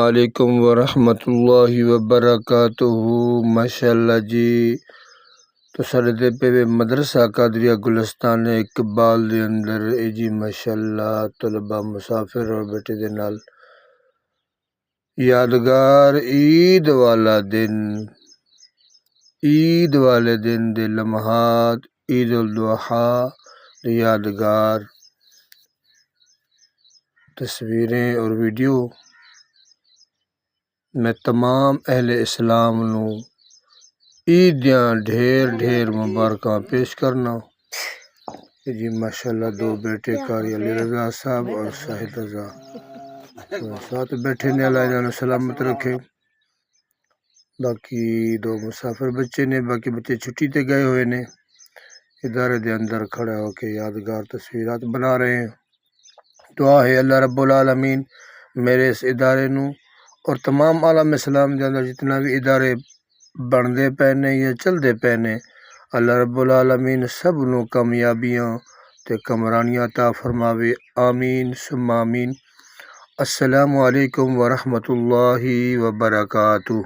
علیکم ورحمۃ اللہ وبرکاتہ۔ ماشاءاللہ جی تو سارے دے پہ مدرسہ قادریہ گلستان اقبال دے اندر جی ماشاءاللہ طلبہ مسافر اور بیٹے دے نال یادگار عید والا دن، عید والے دن دے لمحات، عید الاضحیٰ دے یادگار تصویریں اور ویڈیو میں تمام اہل اسلام نو عید دیاں ڈھیر ڈھیر مبارکاں پیش کرنا۔ جی ماشاءاللہ دو بیٹے قاری علی رضا صاحب اور ساحل رضا ساتھ بیٹھے نے، اللہ انہاں نوں سلامت رکھے۔ باقی دو مسافر بچے نے، باقی بچے چھٹی تے گئے ہوئے نے، ادارے دے اندر کھڑا ہو کے یادگار تصویرات بنا رہے ہیں۔ دعا ہے اللہ رب العالمین میرے اس ادارے نو اور تمام عالم اسلام دے اندر جتنا بھی ادارے بندے پے نے یا چلدے پے نے، اللہ رب العالمین سب نو کامیابیاں تے کمرانیاں عطا فرماوے، آمین ثم آمین۔ السلام علیکم ورحمۃ اللہ وبرکاتہ۔